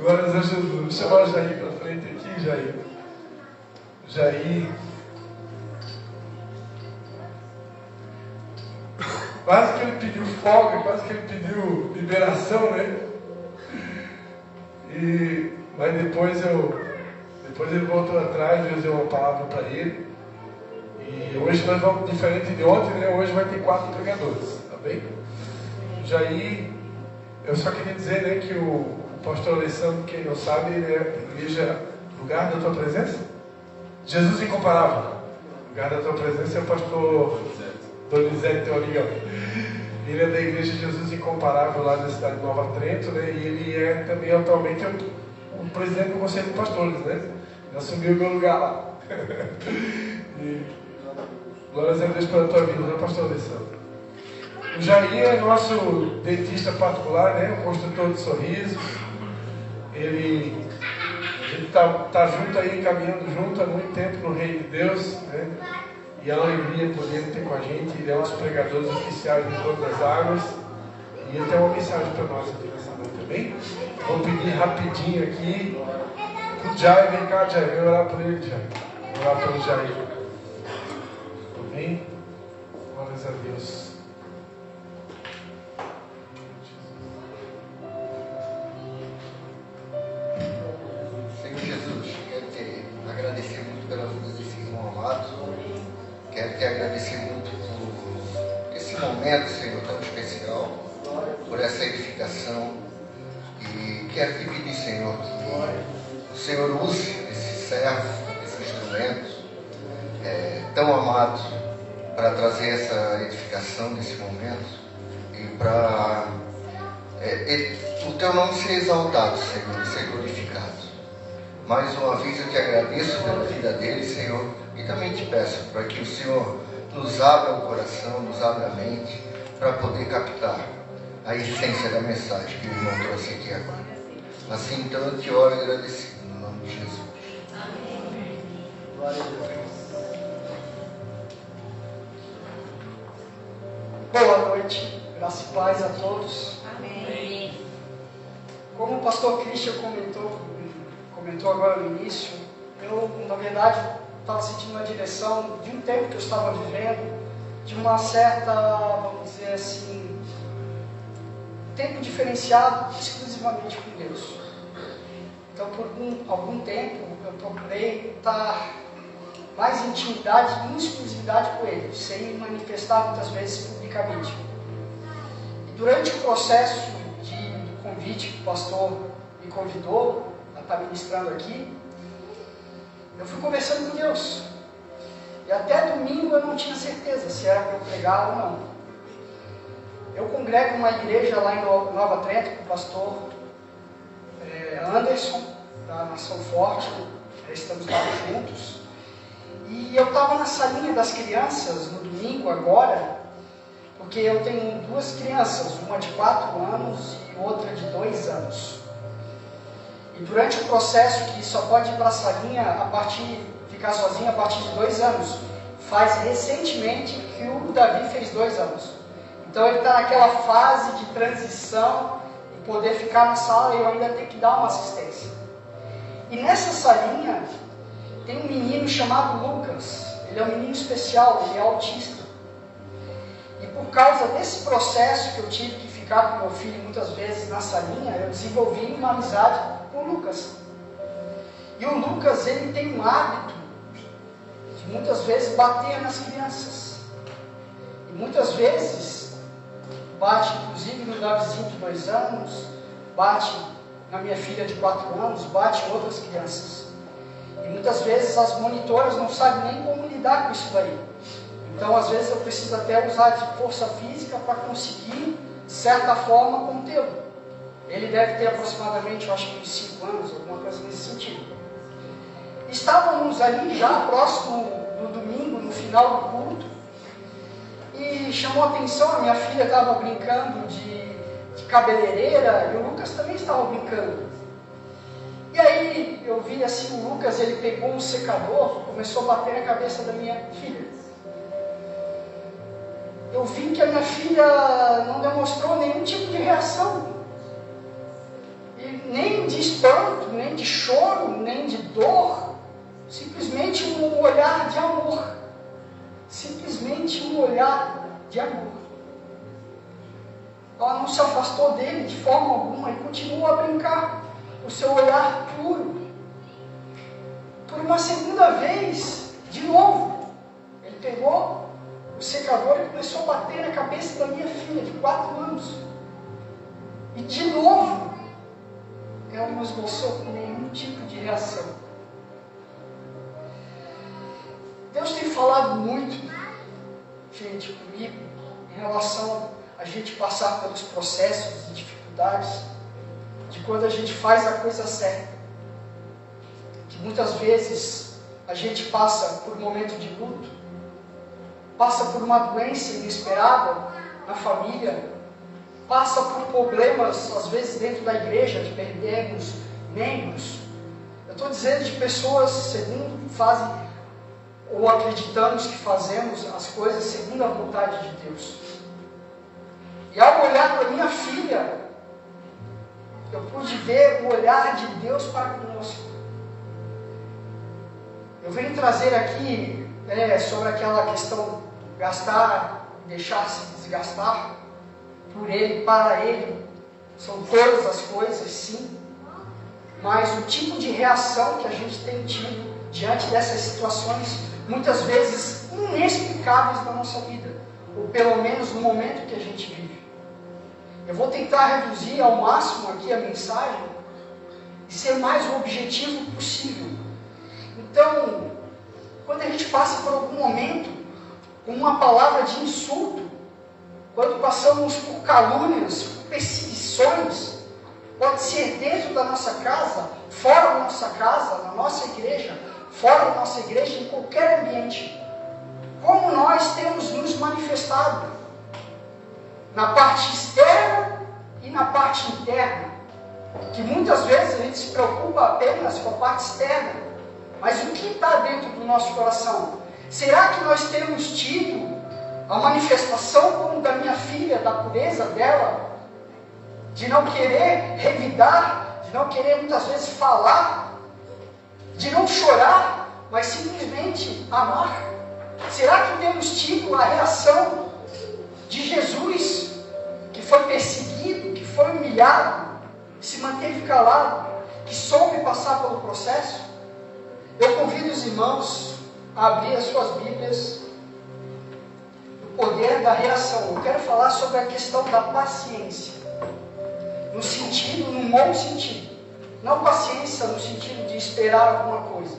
Glória a Jesus. Vou chamar o Jair para frente aqui, Jair. Jair. Quase que ele pediu folga, quase que ele pediu liberação, né? Mas depois ele voltou atrás, Deus deu uma palavra para ele. E hoje nós vamos, diferente de ontem, né? Hoje vai ter 4 pregadores, tá bem? Jair, eu só queria dizer, né, que o pastor Alessandro, quem não sabe, ele é a igreja Lugar da Tua Presença. Jesus Incomparável. Lugar da Tua Presença é o pastor Donizete Teorião. Ele é da igreja Jesus Incomparável lá da cidade de Nova Trento, né? E ele é também atualmente o presidente do Conselho de Pastores, né? Ele assumiu o meu lugar lá. E glórias a Deus pela tua vida, né, pastor Alessandro? O Jair é nosso dentista particular, né? O construtor de sorrisos. A gente está junto aí, caminhando junto há muito tempo no reino de Deus, né? E é uma alegria poder ter com a gente. Ele é um dos pregadores oficiais de todas as águas. E ele tem uma mensagem para nós aqui nessa noite também. Vou pedir rapidinho aqui. O Jair, vem cá, Jair. Vem orar por ele, Jair. Vou orar pelo Jair. Amém? Glórias a Deus. Senhor Jesus, quero te agradecer muito pela vida desse irmão amado. Quero te agradecer muito por esse momento, Senhor, tão especial, por essa edificação. E quero te pedir, Senhor, que o Senhor use esse servo, esse instrumento tão amado para trazer essa edificação nesse momento e para o teu nome ser exaltado, Senhor, e ser glorificado. Mais uma vez eu te agradeço pela vida dele, Senhor, e também te peço para que o Senhor nos abra o coração, nos abra a mente, para poder captar a essência da mensagem que o irmão trouxe aqui agora. Assim, então, eu te oro agradecido, no nome de Jesus. Amém. Glória a Deus. Boa noite, graça e paz a todos. Amém. Como o pastor Christian comentou agora no início, eu, na verdade, estava sentindo uma direção de um tempo que eu estava vivendo, de uma certa, vamos dizer assim, tempo diferenciado exclusivamente com Deus. Então, por algum tempo, eu procurei estar mais em intimidade e exclusividade com Ele, sem manifestar muitas vezes publicamente. E durante o processo do convite que o pastor me convidou a estar ministrando aqui, eu fui conversando com Deus. E até domingo eu não tinha certeza se era para eu pregar ou não. Eu congrego uma igreja lá em Nova Trento com o pastor Anderson, da Nação Forte. Estamos lá juntos. E eu estava na salinha das crianças no domingo agora, porque eu tenho 2 crianças, uma de 4 anos e outra de 2 anos. E durante o processo, que só pode ir para a salinha ficar sozinho a partir de 2 anos, faz recentemente que o Davi fez 2 anos. Então ele está naquela fase de transição e poder ficar na sala, eu ainda tenho que dar uma assistência. E nessa salinha tem um menino chamado Lucas. Ele é um menino especial, ele é autista. E por causa desse processo que eu tive que ficar com meu filho muitas vezes na salinha, eu desenvolvi uma amizade com o Lucas. E o Lucas, ele tem um hábito de muitas vezes bater nas crianças. E muitas vezes bate inclusive no Davizinho de 2 anos, bate na minha filha de 4 anos, bate em outras crianças. E muitas vezes as monitoras não sabem nem como lidar com isso daí. Então, às vezes, eu preciso até usar de força física para conseguir, de certa forma, contê-lo. Ele deve ter aproximadamente, eu acho que uns 5 anos, alguma coisa nesse sentido. Estávamos ali já próximo do domingo, no final do culto, e chamou a atenção, a minha filha estava brincando de cabeleireira e o Lucas também estava brincando. E aí eu vi assim, o Lucas, ele pegou um secador, começou a bater na cabeça da minha filha. Eu vi que a minha filha não demonstrou nenhum tipo de reação. E nem de espanto, nem de choro, nem de dor, simplesmente um olhar de amor. Simplesmente um olhar de amor. Ela não se afastou dele de forma alguma e continuou a brincar, o seu olhar puro. Por uma segunda vez, de novo, ele pegou o secador e começou a bater na cabeça da minha filha de 4 anos. E de novo, ela não esboçou nenhum tipo de reação. Deus tem falado muito, gente, comigo, em relação a gente passar pelos processos e dificuldades, de quando a gente faz a coisa certa. Que muitas vezes a gente passa por um momento de luto, passa por uma doença inesperada na família, passa por problemas, às vezes dentro da igreja, de perdermos membros. Eu estou dizendo de pessoas segundo fazem, ou acreditamos que fazemos as coisas segundo a vontade de Deus. E ao olhar para minha filha, eu pude ver o olhar de Deus para conosco. Eu venho trazer aqui sobre aquela questão gastar, deixar-se desgastar por Ele, para Ele. São todas as coisas, sim. Mas o tipo de reação que a gente tem tido diante dessas situações, muitas vezes inexplicáveis na nossa vida, ou pelo menos no momento que a gente vive. Eu vou tentar reduzir ao máximo aqui a mensagem e ser mais o objetivo possível. Então, quando a gente passa por algum momento com uma palavra de insulto, quando passamos por calúnias, por perseguições, pode ser dentro da nossa casa, fora da nossa casa, na nossa igreja, fora da nossa igreja, em qualquer ambiente. Como nós temos nos manifestado na parte externa e na parte interna, que muitas vezes a gente se preocupa apenas com a parte externa, mas o que está dentro do nosso coração? Será que nós temos tido a manifestação como da minha filha, da pureza dela, de não querer revidar, de não querer muitas vezes falar, de não chorar, mas simplesmente amar? Será que temos tido a reação de Jesus, que foi perseguido, que foi humilhado, que se manteve calado, que soube passar pelo processo? Eu convido os irmãos a abrir as suas Bíblias, o poder da reação. Eu quero falar sobre a questão da paciência, num bom sentido. Não paciência no sentido de esperar alguma coisa,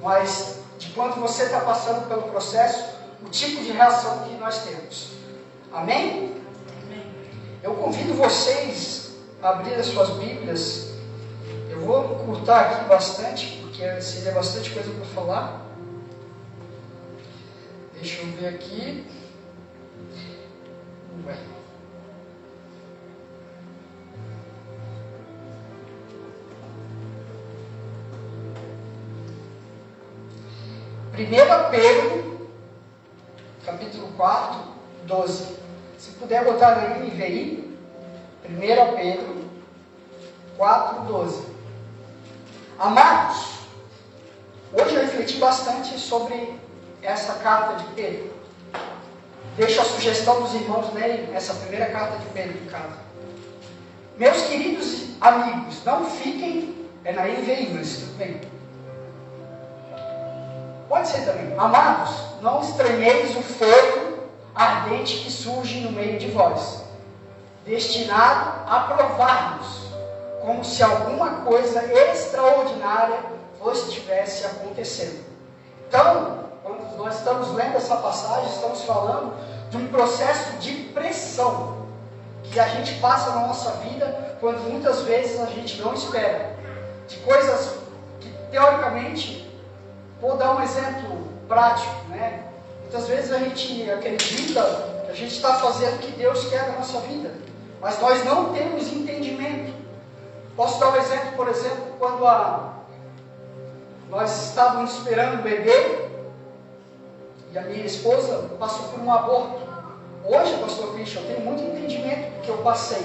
mas de quando você está passando pelo processo, o tipo de reação que nós temos. Amém? Eu convido vocês a abrir as suas Bíblias. Eu vou encurtar aqui bastante, porque seria bastante coisa para falar. Deixa eu ver aqui. Ué. Primeira Pedro, capítulo 4, 12. Se puder botar aí no NVI, 1 Pedro 4, 12. Amados, hoje eu refleti bastante sobre essa carta de Pedro. Deixo a sugestão dos irmãos lerem essa primeira carta de Pedro em casa. Meus queridos amigos, não fiquem, na NVI, mas tudo bem. Pode ser também. Amados, não estranheis o fogo ardente que surge no meio de vós, destinado a provar-nos, como se alguma coisa extraordinária vos estivesse acontecendo. Então, quando nós estamos lendo essa passagem, estamos falando de um processo de pressão que a gente passa na nossa vida quando muitas vezes a gente não espera. De coisas que, teoricamente, vou dar um exemplo prático, né? Muitas vezes a gente acredita que a gente está fazendo o que Deus quer na nossa vida, mas nós não temos entendimento. Posso dar um exemplo, por exemplo, quando nós estávamos esperando um bebê e a minha esposa passou por um aborto. Hoje, pastor Christian, eu tenho muito entendimento do que eu passei,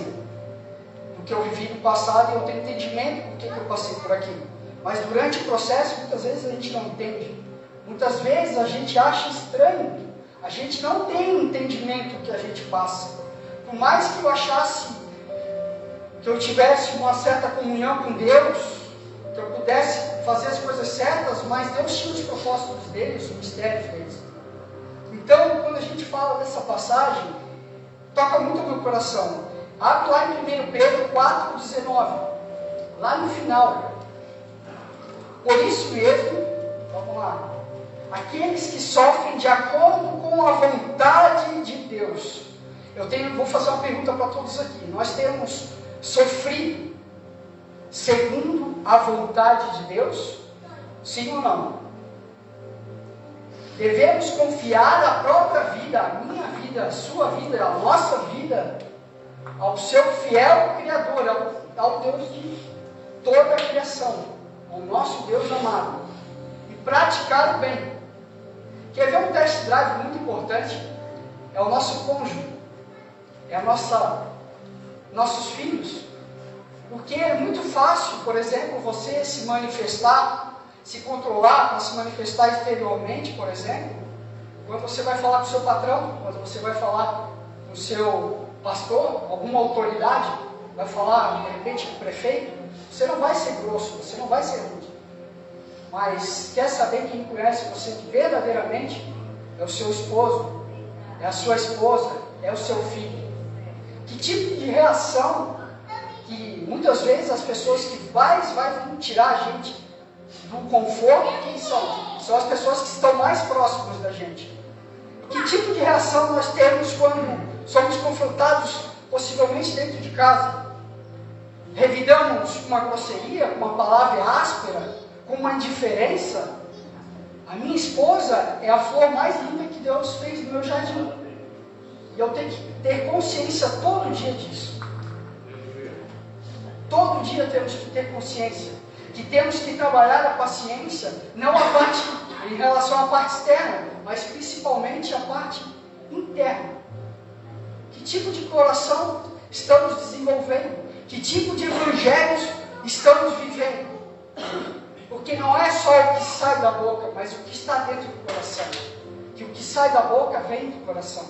do que eu vivi no passado e eu tenho entendimento do que eu passei por aquilo. Mas durante o processo, muitas vezes a gente não entende. Muitas vezes a gente acha estranho. A gente não tem um entendimento do que a gente passa. Por mais que eu achasse que eu tivesse uma certa comunhão com Deus, que eu pudesse fazer as coisas certas, mas Deus tinha os propósitos dele, os mistérios deles. Então, quando a gente fala dessa passagem, toca muito no meu coração. Abre lá em 1 Pedro 4,19, lá no final. Por isso mesmo, vamos lá, aqueles que sofrem de acordo com a vontade de Deus. Vou fazer uma pergunta para todos aqui. Nós temos sofrido segundo a vontade de Deus? Sim ou não? Devemos confiar a própria vida, a minha vida, a sua vida, a nossa vida, ao seu fiel Criador, ao Deus de toda a criação, ao nosso Deus amado, e praticar o bem. Quer ver um test drive muito importante? É o nosso cônjuge, é nossos filhos. Porque é muito fácil, por exemplo, você se manifestar, se controlar para se manifestar exteriormente, por exemplo, quando você vai falar com o seu patrão, quando você vai falar com o seu pastor, alguma autoridade, vai falar de repente com o prefeito, você não vai ser grosso, você não vai ser rude. Mas quer saber quem conhece você verdadeiramente? É o seu esposo, é a sua esposa, é o seu filho. Que tipo de reação que muitas vezes as pessoas que vai tirar a gente do conforto, quem são? São as pessoas que estão mais próximas da gente. Que tipo de reação nós temos quando somos confrontados, possivelmente dentro de casa? Revidamos uma grosseria, uma palavra áspera, com uma indiferença? A minha esposa é a flor mais linda que Deus fez no meu jardim. E eu tenho que ter consciência todo dia disso. Todo dia temos que ter consciência que temos que trabalhar a paciência, não a parte em relação à parte externa, mas principalmente a parte interna. Que tipo de coração estamos desenvolvendo? Que tipo de evangelhos estamos vivendo? Porque não é só o que sai da boca, mas o que está dentro do coração. Que o que sai da boca vem do coração.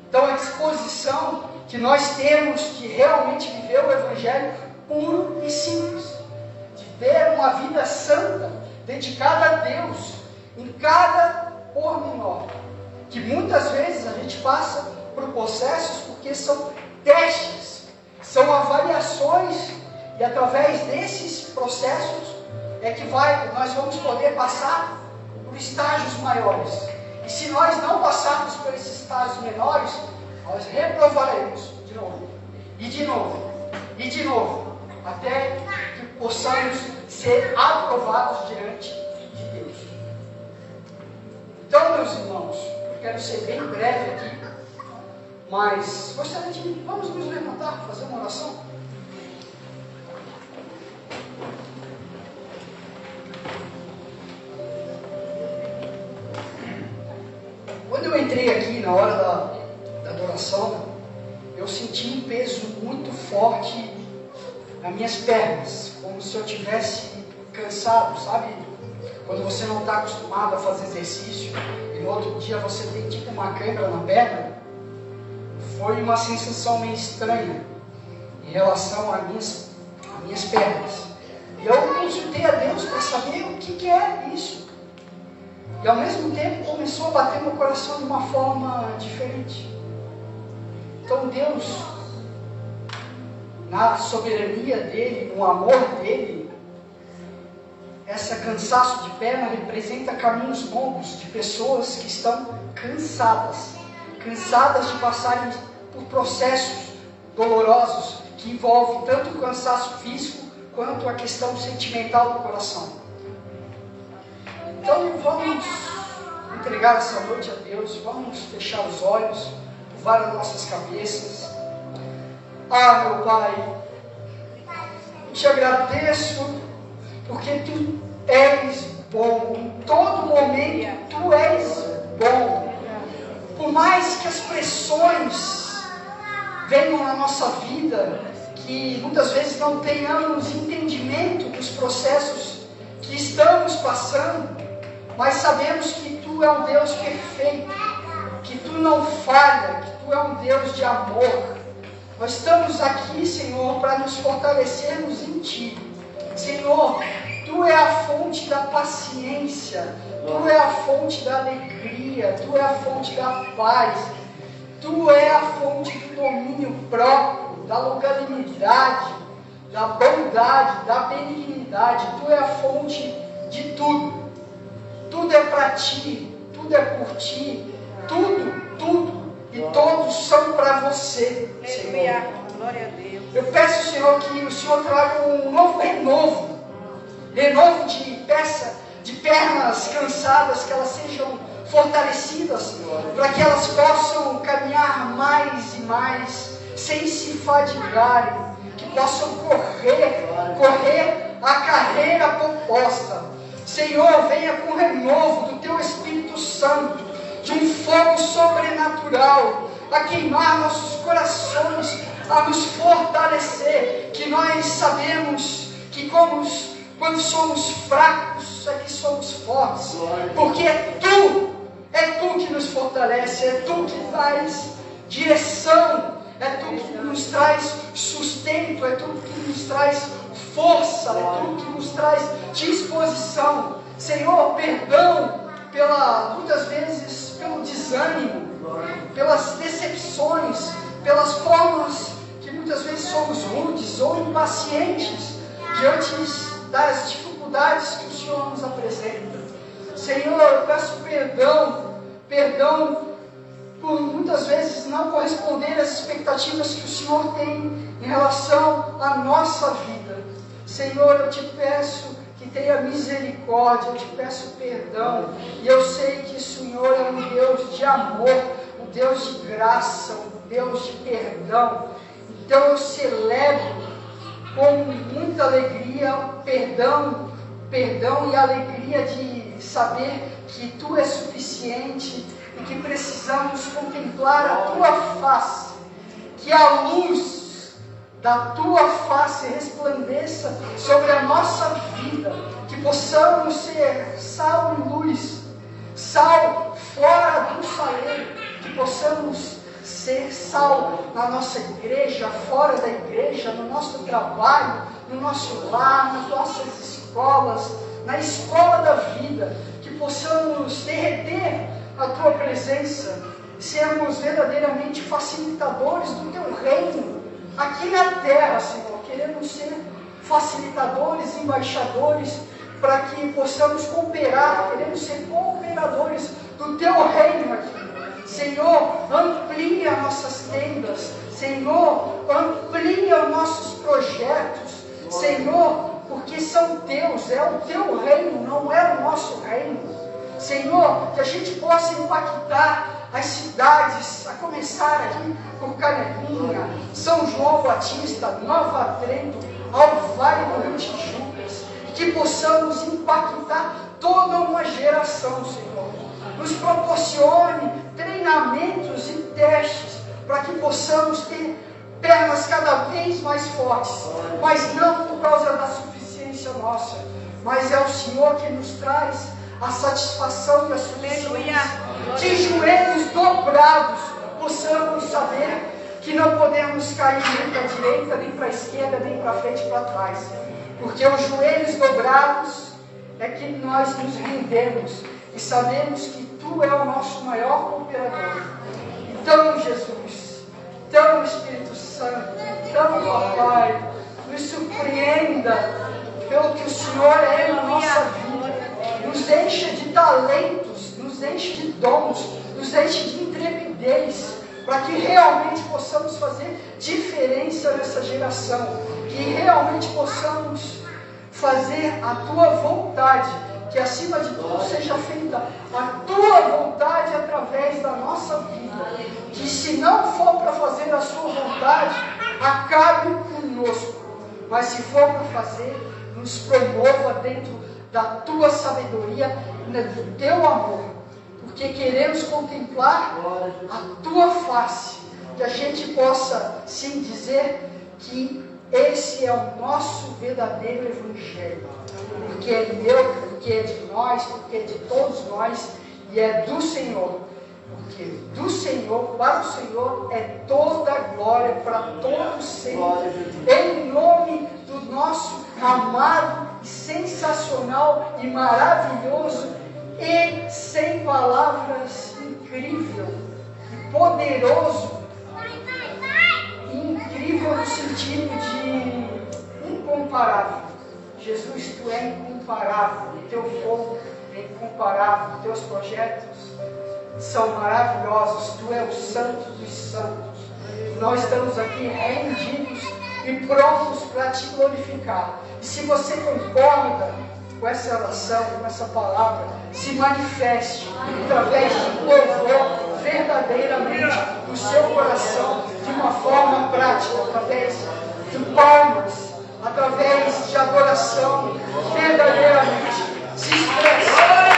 Então a disposição que nós temos de realmente viver o evangelho puro e simples. De ter uma vida santa, dedicada a Deus, em cada pormenor. Que muitas vezes a gente passa por processos porque são testes, são avaliações, e através desses processos é que nós vamos poder passar por estágios maiores. E se nós não passarmos por esses estágios menores, nós reprovaremos de novo, e de novo, e de novo, até que possamos ser aprovados diante de Deus. Então, meus irmãos, eu quero ser bem breve aqui, mas gostaria de, vamos nos levantar, fazer uma oração? Quando eu entrei aqui na hora da adoração, eu senti um peso muito forte nas minhas pernas, como se eu tivesse cansado, sabe? Quando você não está acostumado a fazer exercício e no outro dia você tem tipo uma câimbra na perna, foi uma sensação meio estranha em relação às minhas pernas. E eu consultei a Deus para saber o que é isso. E ao mesmo tempo começou a bater no coração de uma forma diferente. Então Deus, na soberania dele, no amor dele, essa cansaço de perna representa caminhos longos de pessoas que estão cansadas de passarem por processos dolorosos que envolvem tanto o cansaço físico quanto a questão sentimental do coração. Então vamos entregar essa noite a Deus, vamos fechar os olhos, curvar as nossas cabeças. Ah, meu Pai, eu te agradeço porque Tu és bom, em todo momento Tu és bom. Por mais que as pressões venham na nossa vida, que que muitas vezes não tenhamos entendimento dos processos que estamos passando, mas sabemos que Tu é um Deus perfeito, que Tu não falha, que Tu é um Deus de amor. Nós estamos aqui, Senhor, para nos fortalecermos em Ti. Senhor, Tu é a fonte da paciência, Tu é a fonte da alegria, Tu é a fonte da paz, Tu é a fonte do domínio próprio, da longanimidade, da bondade, da benignidade. Tu é a fonte de tudo. Tudo é para Ti, tudo é por Ti, tudo e todos são para Você, Senhor. Glória a Deus. Eu peço, Senhor, que o Senhor traga um novo renovo de pernas cansadas, que elas sejam fortalecidas, para que elas possam caminhar mais e mais, sem se fadigarem, que possam correr a carreira proposta. Senhor, venha com o renovo do Teu Espírito Santo, de um fogo sobrenatural, a queimar nossos corações, a nos fortalecer, que nós sabemos que quando somos fracos, é que somos fortes, porque é Tu que nos fortalece, é Tu que traz direção, é Tu que nos traz sustento, é Tu que nos traz força, é Tu que nos traz disposição. Senhor, perdão muitas vezes pelo desânimo, pelas decepções, pelas formas que muitas vezes somos rudes ou impacientes diante das dificuldades que o Senhor nos apresenta. Senhor, eu peço perdão por muitas vezes não corresponder às expectativas que o Senhor tem em relação à nossa vida. Senhor, eu Te peço que tenha misericórdia, eu Te peço perdão, e eu sei que o Senhor é um Deus de amor, um Deus de graça, um Deus de perdão. Então eu celebro com muita alegria perdão e alegria de saber que Tu és suficiente e que precisamos contemplar a Tua face, que a luz da Tua face resplandeça sobre a nossa vida, que possamos ser sal e luz, sal fora do saleiro, que possamos ser sal na nossa igreja, fora da igreja, no nosso trabalho, no nosso lar, nas nossas escolas, na escola da vida, que possamos derreter a Tua presença, sermos verdadeiramente facilitadores do Teu reino, aqui na terra, Senhor. Queremos ser facilitadores, embaixadores, para que possamos cooperar, queremos ser cooperadores do Teu reino aqui. Senhor, amplia nossas tendas, Senhor, amplia os nossos projetos, Senhor, porque são Teus, é o Teu reino, não é o nosso reino. Senhor, que a gente possa impactar as cidades, a começar aqui por Canelinha, São João Batista, Nova Trento, ao Vale do Rio Tijucas, que possamos impactar toda uma geração, Senhor. Nos proporcione treinamentos e testes para que possamos ter pernas cada vez mais fortes, mas não por causa da suficiência nossa, mas é o Senhor que nos traz a satisfação e a suficiência. De joelhos dobrados, possamos saber que não podemos cair nem para a direita, nem para a esquerda, nem para frente e para trás, porque os joelhos dobrados é que nós nos rendemos e sabemos que Tu é o nosso maior cooperador. Então, Jesus, então, Espírito Santo, então, Papai, nos surpreenda pelo que o Senhor é na nossa vida. Nos encha de talentos, nos enche de dons, nos enche de intrepidez, para que realmente possamos fazer diferença nessa geração, que realmente possamos fazer a Tua vontade, que acima de tudo seja feita a Tua vontade através da nossa vida, que se não for para fazer a Sua vontade, acabe conosco, mas se for para fazer, nos promova dentro da Tua sabedoria, do Teu amor, porque queremos contemplar a Tua face, que a gente possa sim dizer que Esse é o nosso verdadeiro Evangelho. Porque é meu, porque é de nós, porque é de todos nós e é do Senhor. Porque do Senhor, para o Senhor, é toda a glória para todos sempre. Em nome do nosso amado, sensacional e maravilhoso e sem palavras, incrível e poderoso. Incrível no sentido de incomparável. Jesus, tu é incomparável, o teu fogo é incomparável, os teus projetos são maravilhosos, tu é o santo dos santos. Nós estamos aqui rendidos e prontos para te glorificar. E se você concorda com essa oração, com essa palavra, se manifeste através de louvor verdadeiramente do seu coração, de uma forma prática, através de palmas, através de adoração, verdadeiramente se expressa.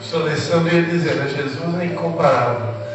Estou Alessandro ia dizer, Jesus é incomparável.